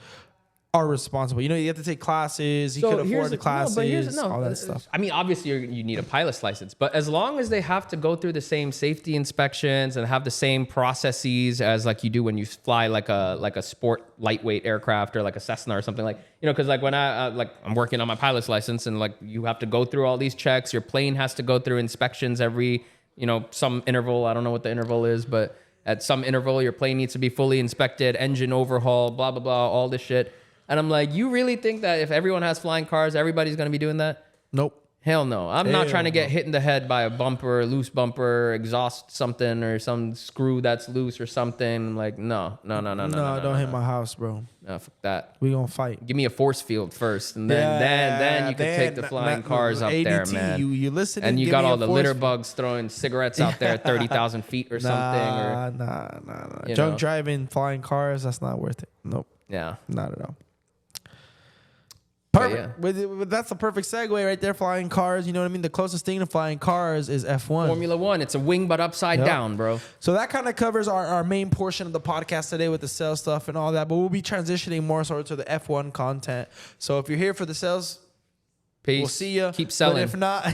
are responsible. You know, you have to take classes. You could afford the classes, all that stuff. I mean, obviously you need a pilot's license, but as long as they have to go through the same safety inspections and have the same processes as like you do when you fly like a sport lightweight aircraft or like a Cessna or something, like, you know, because like when I'm working on my pilot's license and like you have to go through all these checks, your plane has to go through inspections every, you know, some interval. I don't know what the interval is, but at some interval your plane needs to be fully inspected, engine overhaul, blah blah blah, all this shit. And I'm like, you really think that if everyone has flying cars, everybody's going to be doing that? Nope. Hell no. I'm not trying to get no. hit in the head by a bumper, loose bumper, exhaust something, or some screw that's loose or something. Like, no. No, don't hit my house, bro. No, fuck that. We gonna fight. Give me a force field first, and then you can take the flying cars up there, man. You listen, and you got all the litter bugs throwing cigarettes out there at 30,000 feet or something. Nah. you Drunk know. driving, flying cars, that's not worth it. Nope, Yeah. not at all. But Perfect. That's a perfect segue right there. Flying cars, you know what I mean? The closest thing to flying cars is F1. Formula One. It's a wing, but upside Yep. down, bro. So that kind of covers our main portion of the podcast today with the sales stuff and all that. But we'll be transitioning more sort of to the F1 content. So if you're here for the sales, Peace. we'll see you. Keep selling. But if not,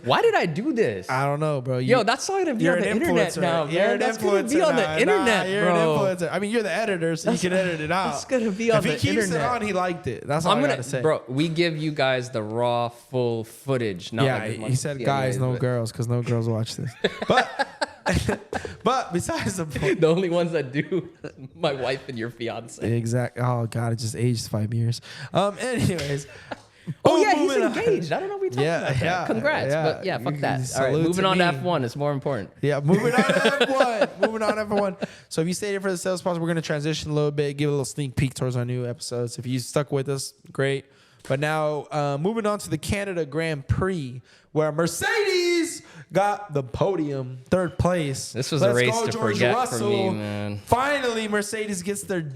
Why did I do this? I don't know, bro. Yo, that's not gonna be on the internet now, man. You're an That's gonna be influencer on the now. internet, You're bro. an influencer. I mean, you're the editor, so you can edit it out. It's gonna be on the If he keeps internet. it on, he liked it. That's all I'm I gonna, gotta say. bro. We give you guys the raw, full footage. Not Yeah, like as much he said as guys, no but girls, because no girls watch this. But besides the point, The only ones that do, my wife and your fiance. exact. Oh God, it just aged 5 years. Anyways, Oh yeah, he's moving on. engaged. I don't know if we talked about that. Yeah, Congrats. yeah. But yeah, fuck that. All right, Salute moving to on to me. F1. It's more important. Yeah, moving on to F1. Moving on to F1. So if you stayed here for the sales pause, we're going to transition a little bit, give a little sneak peek towards our new episodes. If you stuck with us, great. But now moving on to the Canada Grand Prix, where Mercedes got the podium, third place. This was a race to forget for me, man. Finally, Mercedes gets their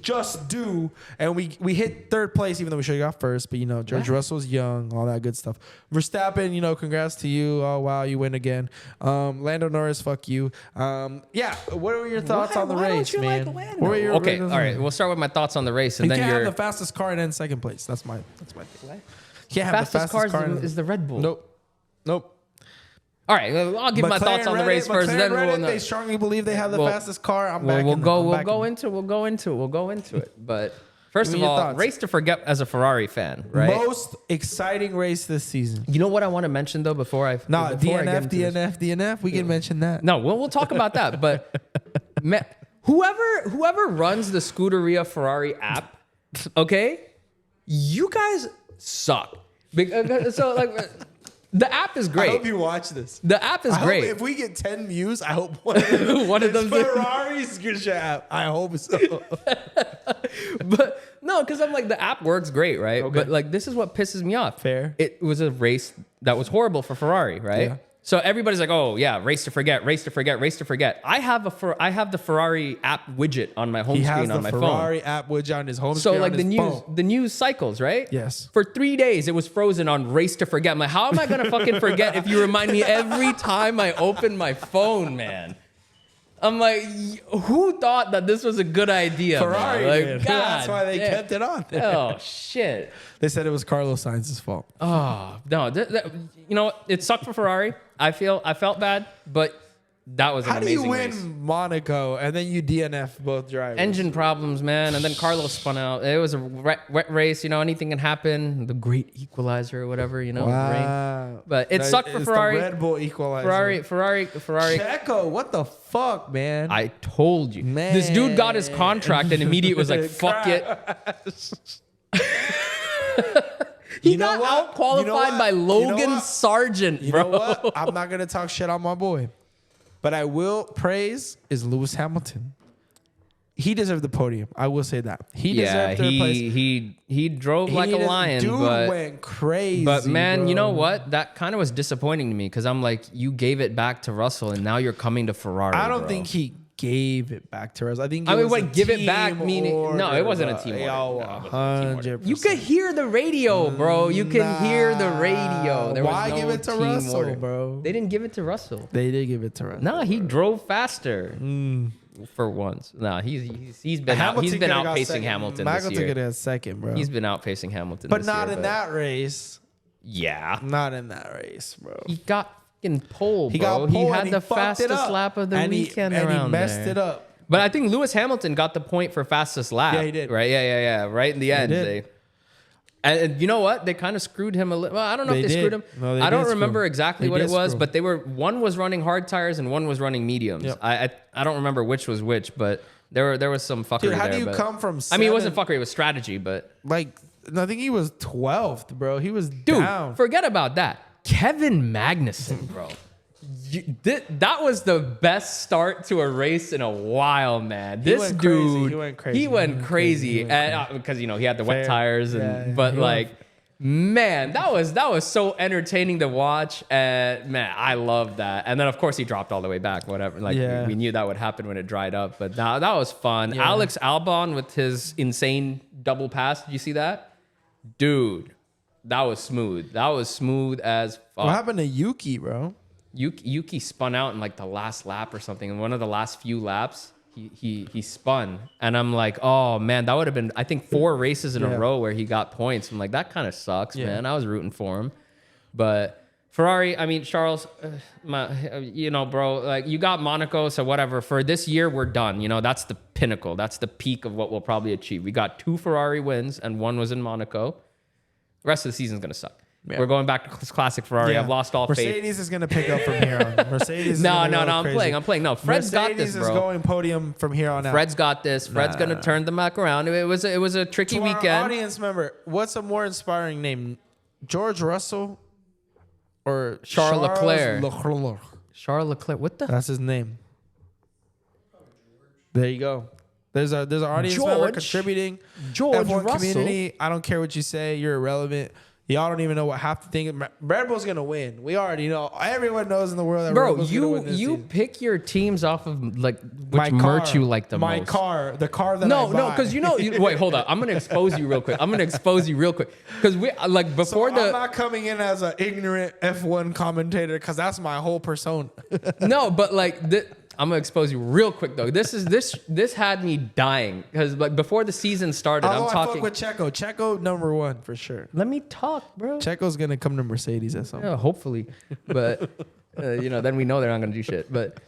just due, and we hit third place, even though we should have got first. But George Russell's young, all that good stuff. Verstappen, congrats to you. Oh wow, you win again. Lando Norris, fuck you. Yeah. What were your thoughts on the race, don't you man? like Lando? What were your Okay, all right. We'll start with my thoughts on the race, and You then can't your have the fastest car and then second place. That's my thing. What? Can't have fastest the fastest car car. is the Red Bull. Nope. All right, I'll give my thoughts on the race first. Then they strongly believe they have the fastest car. We'll go into it. But first of all, race to forget as a Ferrari fan, right? Most exciting race this season. You know what I want to mention though before I DNF. We can mention that. No, we'll talk about that. But whoever runs the Scuderia Ferrari app, okay, you guys suck. So like. The app is great. I hope you watch this. The app is great. If we get 10 views, I hope one of them Ferrari's good app. I hope so. But no, because I'm like, the app works great, right? Okay. But like, this is what pisses me off. Fair. It was a race that was horrible for Ferrari, right? Yeah. So everybody's like, oh yeah, race to forget. I have the Ferrari app widget on my home screen on my phone. He has the Ferrari app widget on his home screen. So like the news cycles, right? Yes. For 3 days, it was frozen on race to forget. I'm like, how am I gonna fucking forget if you remind me every time I open my phone, man? I'm like, who thought that this was a good idea? Ferrari man? Like, did. God, that's why they kept it on there. Oh shit! They said it was Carlos Sainz's fault. Oh no! It sucked for Ferrari. I felt bad, but that was an amazing race. How do you win Monaco and then you DNF both drivers? Engine problems, man. And then Carlos spun out. It was a wet race. Anything can happen. The great equalizer or whatever. Wow. Rain. But it sucked for Ferrari. The Red Bull equalizer. Ferrari. Checo, what the fuck, man? I told you. Man. This dude got his contract and immediately was like, fuck it. He got out qualified by Logan Sargent, bro. You know what? I'm not going to talk shit on my boy. But I will praise is Lewis Hamilton. He deserved the podium. I will say that. He deserved third place. He drove like a lion. Dude went crazy. But man, bro. You know what? That kind of was disappointing to me because I'm like, you gave it back to Russell and now you're coming to Ferrari. I don't think he gave it back to Russell. I think give it back meaning no, it wasn't a team order. 100%. You could hear the radio, bro. You can hear the radio. Why give it to Russell, bro? They didn't give it to Russell. They did give it to Russell. No, he drove faster. For once. No, he's been outpacing Hamilton this year. Took it as second, bro. He's been outpacing Hamilton but this year. But not in that race. Yeah. Not in that race, bro. He got fucking pole, bro. He had the fastest lap of the weekend around there. And he messed it up. But I think Lewis Hamilton got the point for fastest lap. Yeah, he did. Right? Yeah. Right in the end. And you know what? They kind of screwed him a little. Well, I don't know if they screwed him. No, I don't remember exactly what it was, but one was running hard tires and one was running mediums. Yep. I don't remember which was which, but there was some fuckery there. Dude, how do you come from 7? I mean, it wasn't fuckery, it was strategy, but like I think he was 12th, bro. He was down. Forget about that. Kevin Magnussen, bro. That was the best start to a race in a while, man. This dude, he went crazy because he had the wet tires, but man, that was so entertaining to watch. Man, I love that. And then of course he dropped all the way back. Whatever, we knew that would happen when it dried up, but that was fun. Yeah. Alex Albon with his insane double pass. Did you see that, dude? That was smooth. That was smooth as fuck. What happened to Yuki, bro? Yuki spun out in like the last lap or something. In one of the last few laps, he spun. And I'm like, oh man, that would have been, I think 4 races in a row where he got points. I'm like, that kind of sucks, man. I was rooting for him. But Ferrari, I mean, Charles, bro, like you got Monaco, so whatever. For this year, we're done. That's the pinnacle. That's the peak of what we'll probably achieve. We got 2 Ferrari wins and 1 was in Monaco. The rest of the season's going to suck. We're going back to classic Ferrari. Yeah. I've lost all faith. Mercedes is going to pick up from here on. Mercedes. No, is gonna go I'm crazy. playing. No, Fred's got this, Mercedes is bro. going podium from here on out. Fred's got this. Fred's gonna turn them back around. It was a tricky To our weekend. audience member, what's a more inspiring name? George Russell or Charles Leclerc? Leclerc? Charles Leclerc. What the? That's his name. There you go. There's an audience member George. contributing. George F1 Russell. community. I don't care what you say. You're irrelevant. Y'all don't even know what half the thing. Red Bull's gonna win. We already know. Everyone knows in the world that Red Bro, Bull's gonna win this you season. pick your teams off of like My which merch car. you like the My most. car, the car that I No, buy. because wait, hold up. I'm gonna expose you real quick. Because we like before I'm not coming in as an ignorant F1 commentator because that's my whole persona. no, but like I'm gonna expose you real quick though. This had me dying because like before the season started, Although I'm I talking. fuck with Checo. Checo number one for sure. Let me talk, bro. Checo's gonna come to Mercedes at some point. Yeah, hopefully, but then we know they're not gonna do shit. But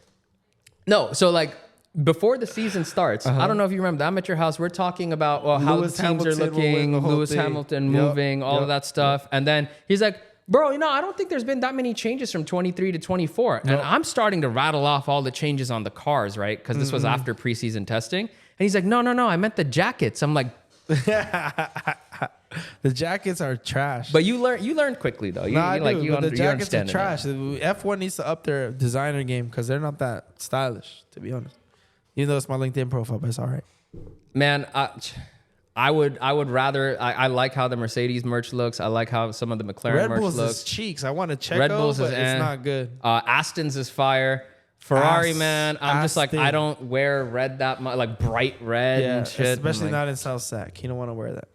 no, so like before the season starts, I don't know if you remember. I'm at your house. We're talking about how Lewis the teams Hamilton are will win looking, the whole Lewis thing. Hamilton Yep, moving, all of that stuff, and then he's like, bro, I don't think there's been that many changes from 23 to 24. And I'm starting to rattle off all the changes on the cars, right? Because this was after preseason testing. And he's like, no, I meant the jackets. I'm like, The jackets are trash. but you learned quickly though. You the jackets are understand it now. trash. F1 needs to up their designer game because they're not that stylish, to be honest. Even though it's my LinkedIn profile, but it's all right. Man, I would rather. I like how the Mercedes merch looks. I like how some of the McLaren Red merch Bulls looks. is cheeks. I want to check Red Bulls but is it's not good. Aston's is fire. Ferrari, man, I'm just like, Aston. I don't wear red that much, like bright red Yeah, and shit. especially and not in South Sac. You don't want to wear that.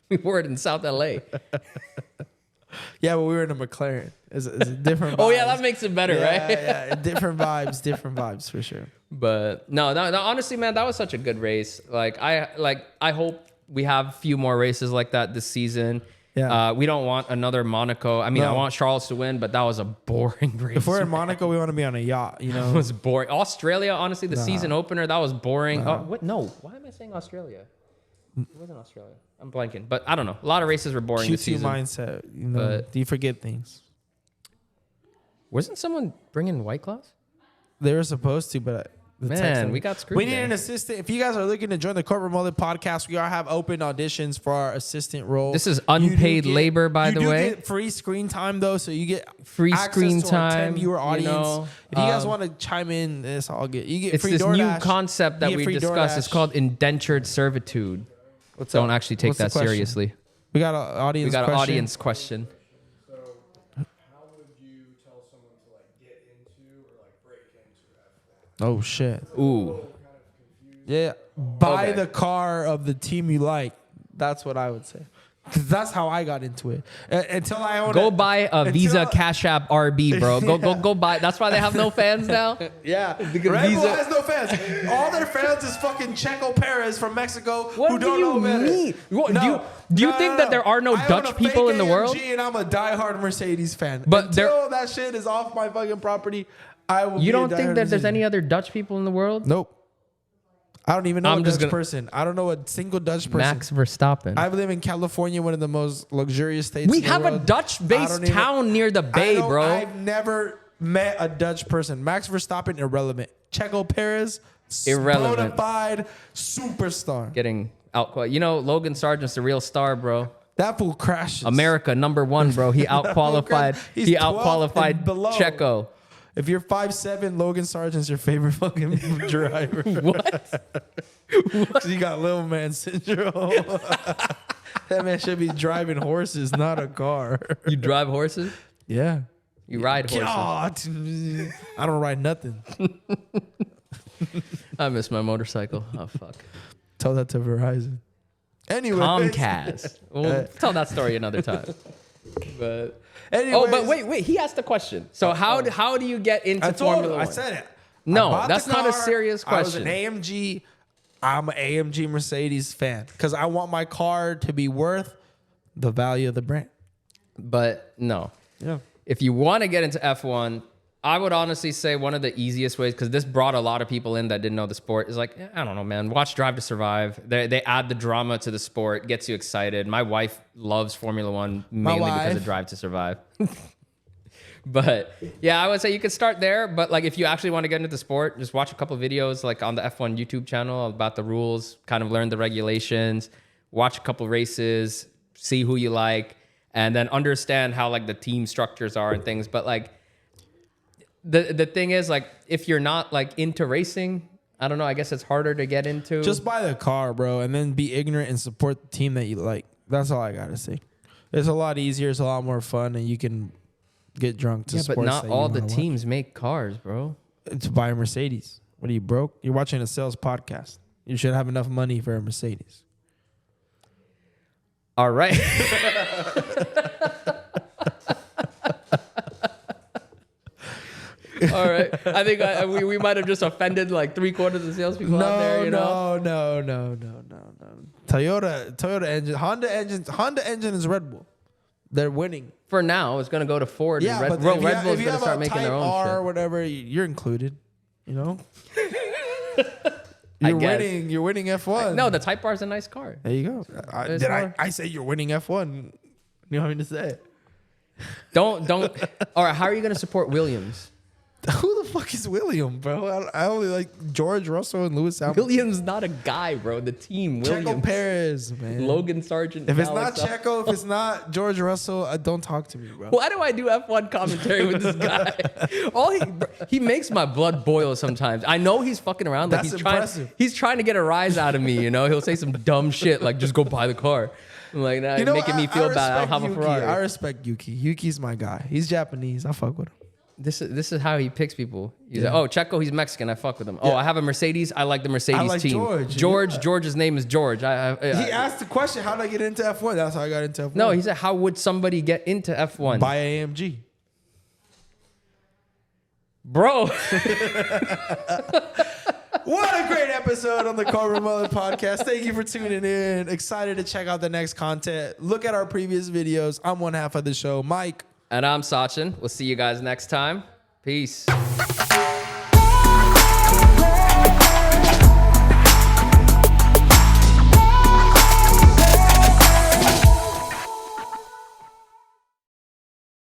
we wore it in South LA. Yeah, but we were in a McLaren. It's a different vibes. Oh yeah, that makes it better, right? Yeah, different vibes for sure. But no, honestly, man, that was such a good race. I hope we have a few more races like that this season. Yeah. We don't want another Monaco. I mean, No. I want Charles to win, but that was a boring race. If we're in Monaco, we want to be on a yacht, you It know? was boring. Australia, honestly, the season opener, that was boring. Oh, what? No. Why am I saying Australia? It wasn't Australia. I'm blanking. But I don't know. A lot of races were boring this Q2 season. mindset, you know? But- Do you forget things? Wasn't someone bringing White Claws? They were supposed to, but the text Man, didn't- we got screwed We need there. an assistant. If you guys are looking to join the Corporate Mullet podcast, we have open auditions for our assistant role. This is You do unpaid labor, by the you do way. get free screen time though, so you get Free access screen to our 10 time, viewer you audience. know, If you guys want to chime in, it's all good. You get It's free this DoorDash. new concept that You get we free discussed. It's DoorDash. called indentured servitude. What's Don't up? actually take What's the that question? seriously. We got an audience. We got an question. audience question. So, how would you tell someone to like get into or like break into F1? Oh shit! Ooh. Yeah, buy Okay. the car of the team you like. That's what I would say. 'Cause that's how I got into it. Until I own Go it. buy a Until- Visa Cash App RB, bro. Go buy. That's why they have no fans now. Yeah, Because Red Bull Visa- has no fans. All their fans is fucking Checo Perez from Mexico What who do don't you know better. mean? What, do you think that there are no I own Dutch a people fake in the world? AMG and I'm a diehard Mercedes fan. But until that shit is off my fucking property, I will. You be a don't think diehard that there's Mercedes. any other Dutch people in the world? Nope. I don't even know I'm a just Dutch gonna- person. I don't know a single Dutch person. Max Verstappen. I live in California, one of the most luxurious states. We in the have a world. I Dutch-based don't even- town near the bay, I don't- bro. I've never met a Dutch person. Max Verstappen, irrelevant. Checo Perez, Irrelevant. bona fide superstar. Getting out. You know, Logan Sargent's the real star, bro. That fool crashes. America #1, bro. He outqualified. He's He 12th outqualified and below. Checo. If you're 5'7", Logan Sargent's your favorite fucking driver. What? You got little man syndrome. That man should be driving horses, not a car. You drive horses? Yeah. You ride horses? God. I don't ride nothing. I miss my motorcycle. Oh fuck. Tell that to Verizon. Anyway. Comcast. We'll tell that story another time. But Anyways, but wait. He asked a question. So how do you get into I told Formula him. One? I said it. No, I bought that's the not a car. serious I was an question. AMG. I'm an AMG Mercedes fan because I want my car to be worth the value of the brand. But no. Yeah. If you want to get into F1, I would honestly say one of the easiest ways, because this brought a lot of people in that didn't know the sport, is like, I don't know, man. Watch Drive to Survive. They add the drama to the sport, gets you excited. My wife loves Formula One mainly because of Drive to Survive. But yeah, I would say you could start there. But like, if you actually want to get into the sport, just watch a couple videos like on the F1 YouTube channel about the rules, kind of learn the regulations, watch a couple races, see who you like, and then understand how like the team structures are and things. But like, the thing is, like, if you're not like into racing, I don't know, I guess it's harder to get into. Just buy the car, bro, and then be ignorant and support the team that you like. That's all I gotta say. It's a lot easier, it's a lot more fun, and you can get drunk to sports. But not that you all the wanna teams make cars, bro. watch. To buy a Mercedes. What are you, broke? You're watching a sales podcast. You should have enough money for a Mercedes. All right. All right. I think we might have just offended like 3/4 of the salespeople out there, you know? No. Toyota engine, Honda engine is Red Bull. They're winning. For now, it's going to go to Ford. Yeah, and but Red Bull's if you going to have start a making Type their own R shit. or whatever, you're included. You know? I You're guess. winning. You're winning F1. No, the Type R is a nice car. There you go. It's more- I say you're winning F1? You want me to say? Don't. All right, how are you going to support Williams? Who the fuck is William, bro? I only like George Russell and Lewis Hamilton. Williams not a guy, bro. The team, Checo Williams. Perez, man. Logan Sargent. If it's not Alex- Checo, if it's not George Russell, don't talk to me, bro. Why do I do F1 commentary with this guy? He makes my blood boil sometimes. I know he's fucking around. Like That's he's impressive. He's trying to get a rise out of me. You know, he'll say some dumb shit like just go buy the car. I'm like, nah, making me feel bad. I don't have a Yuki. Ferrari. I respect Yuki. Yuki's my guy. He's Japanese. I fuck with him. This is how he picks people. He's like, oh, Checo, he's Mexican. I fuck with him. Oh, I have a Mercedes. I like the Mercedes I like team. George. George's name is George. He asked the question, how did I get into F1? That's how I got into F1. No, he said, how would somebody get into F1? By AMG. Bro. What a great episode on the Corbin Mullet podcast. Thank you for tuning in. Excited to check out the next content. Look at our previous videos. I'm one half of the show, Mike. And I'm Sachin. We'll see you guys next time. Peace.